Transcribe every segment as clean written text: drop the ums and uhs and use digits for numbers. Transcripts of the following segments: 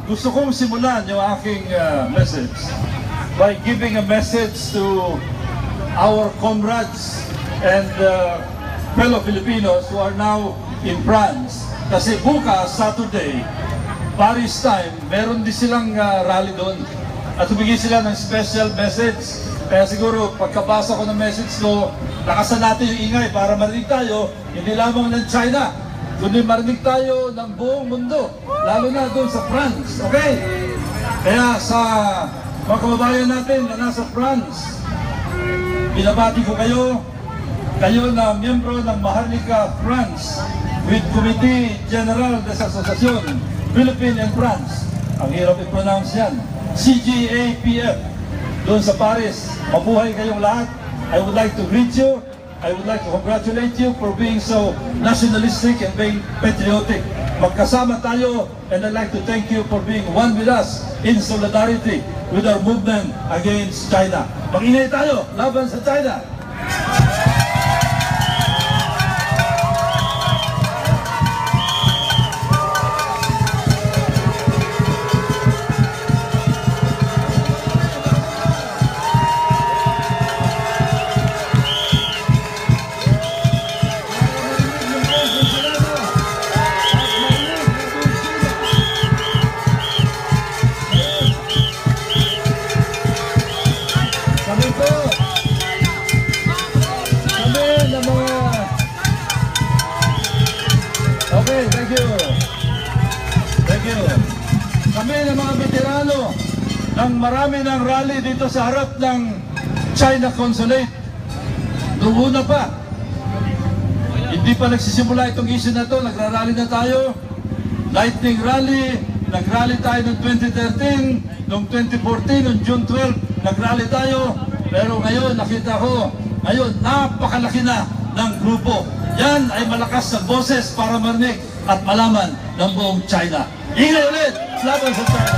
Gusto kong simulan yung aking message by giving a message to our comrades and fellow Filipinos who are now in France. Kasi bukas, Saturday, Paris time, meron din silang rally doon. At humigay sila ng special message. Kaya siguro, pagkabasa ko ng message ko, lakasan natin yung ingay para marinig tayo, hindi lamang ng China, kundi marinig tayo ng buong mundo, lalo na doon sa France, okay? Kaya sa mga kababayan natin na nasa France, binabati ko kayo na miyembro ng Maharlika France with Committee General des Associations Philippines and France. Ang hirap i-pronounce yan. CGAPF, doon sa Paris. Mabuhay kayong lahat. I would like to greet you. I would like to congratulate you for being so nationalistic and being patriotic. Magkasama tayo, and I'd like to thank you for being one with us in solidarity with our movement against China. Mag-ingay tayo, laban sa China! Marami ng rally dito sa harap ng China Consulate. Noong una pa, hindi pa nagsisimula itong issue na to, nagrarally na tayo. Lightning rally, nagrally tayo noong 2013, noong 2014, noong June 12, nagrally tayo. Pero ngayon, nakita ko, ngayon, napakalaki na ng grupo. Yan ay malakas na boses para marinig at malaman ng buong China. Ingay ulit! Laban sa China!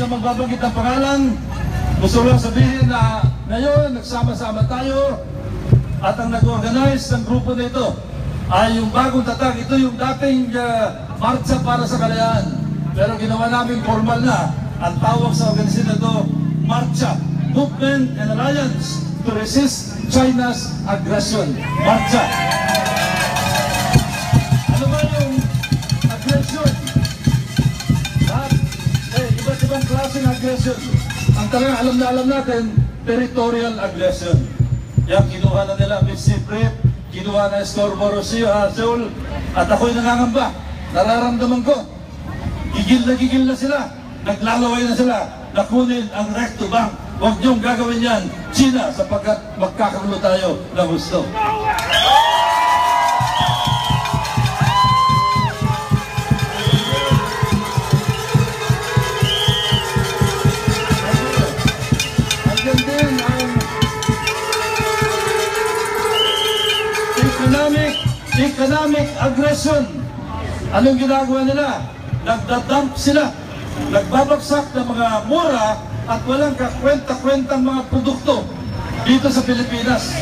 Magbabanggit ang pangalan. Gusto lang sabihin na ngayon nagsama-sama tayo at ang nag-organize ng grupo na ito ay yung bagong tatag. Ito yung dating marcha para sa kalayaan. Pero ginawa namin formal na. Ang tawag sa organisasyon na ito, Marcha, Movement and Alliance to Resist China's Aggression. Marcha. Ano ba yung aggression? Ibang klaseng aggression. Ang talagang alam natin, territorial aggression. Yan, kinuha na nila Mississippi, kinuha na Scarborough Shoal, at ako'y nangangamba. Nararamdaman ko, gigil na sila, naglalaway na sila, nakunin ang recto bank. Huwag niyong gagawin yan, China, sapagkat magkakagulo tayo ng gusto. Economic aggression. Anong ginagawa nila? Nagdadump sila. Nagbabagsak ng mga mura at walang kakwenta-kwentang mga produkto dito sa Pilipinas.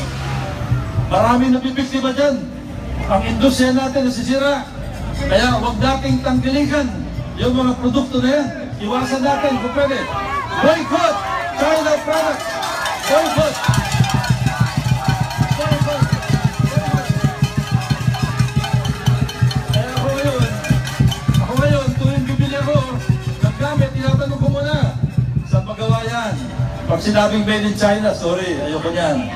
Marami nabibiktima dyan. Ang industriya natin nasisira. Kaya huwag nating tangkilikan yung mga produkto na yan. Iwasan natin kung pwede. Boycott China products! Boycott! Tinatanong ko muna, saan magawa yan? Pag sinabing made in China, sorry, ayoko niyan.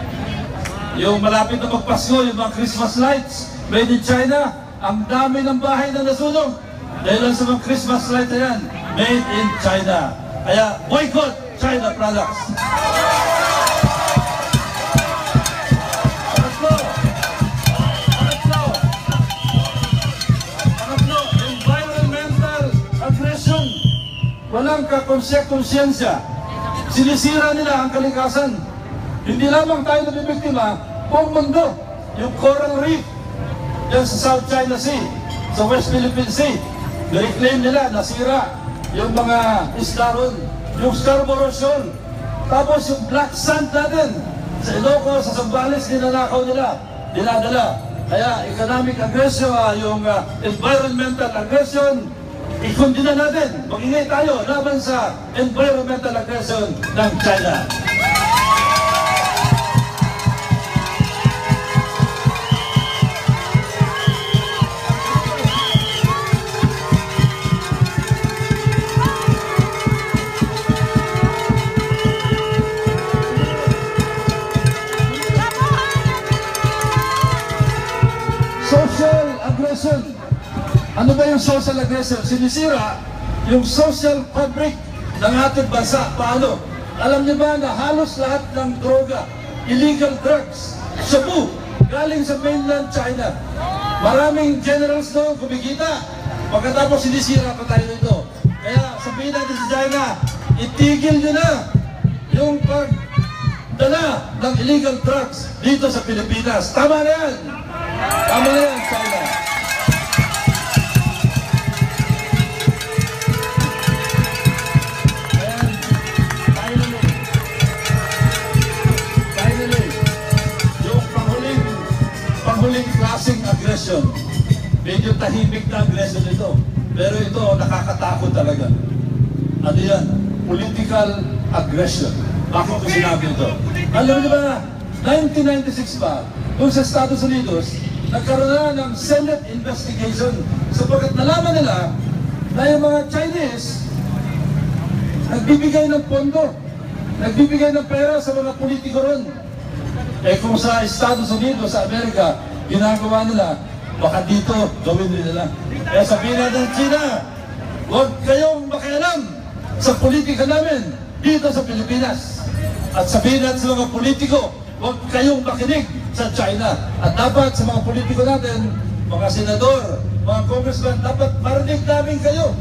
Yung malapit na magpasko, yung mga Christmas lights, made in China, ang dami ng bahay na nasunog. Dahil lang sa mga Christmas lights na yan, made in China. Kaya boycott China products. walang kakonsyensya. Sinisira nila ang kalikasan. Hindi lamang tayo nabibiktima, buong mundo. Yung coral reef, yan sa South China Sea, sa West Philippine Sea, na-reclaim nila, nasira. Yung mga isla ron, yung Scarborough Shoal, tapos yung black sand natin, sa Ilocos, sa Zambales, ninanakaw nila, dinadala. Kaya economic aggression, yung environmental aggression, ikundina natin, mag-ingay tayo laban sa environmental aggression ng China. Social aggression. Ano ba yung social aggression? Sinisira yung social fabric ng ating bansa. Paano? Alam niyo ba na halos lahat ng droga, illegal drugs, shabu, galing sa mainland China. Maraming generals doon kumikita. Pagkatapos sinisira pa tayo nito. Kaya sabihin natin sa China, itigil nyo na yung pagdala ng illegal drugs dito sa Pilipinas. Tama na yan! Tama na yan, China. And finally, yung panghuling klaseng aggression. Medyo tahimik na aggression ito. Pero ito, nakakatakot talaga. Ano yan? Political aggression. Bakit ko sinabi ito? Alam niyo ba, 1996 pa, kung sa Estados Unidos, nagkaroon na ng Senate investigation sapagkat nalaman nila na yung mga Chinese nagbibigay ng pondo, nagbibigay ng pera sa mga politiko ron. Eh kung sa Estados Unidos, sa Amerika, ginagawa nila, baka dito gawin nila. Kaya sabihin natin, China, huwag kayong makialam sa politika namin dito sa Pilipinas. At sabihin natin sa mga politiko, huwag kayong makinig sa China. At dapat sa mga politiko natin, mga senador, mga congressman, dapat marinig namin kayo.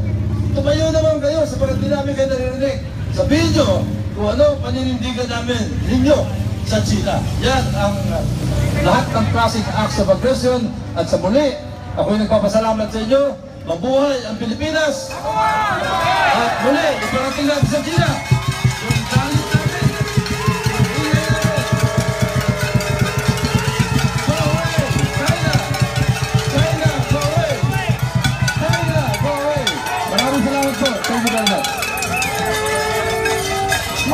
Tumayo naman kayo sa pagkati namin kayo naririnig. Sabihin nyo kung ano paninindigan namin ninyo sa China. Yan ang lahat ng klaseng acts of aggression. At sa muli, ako'y nagpapasalamat sa inyo. Mabuhay ang Pilipinas! At muli, iparating natin sa China.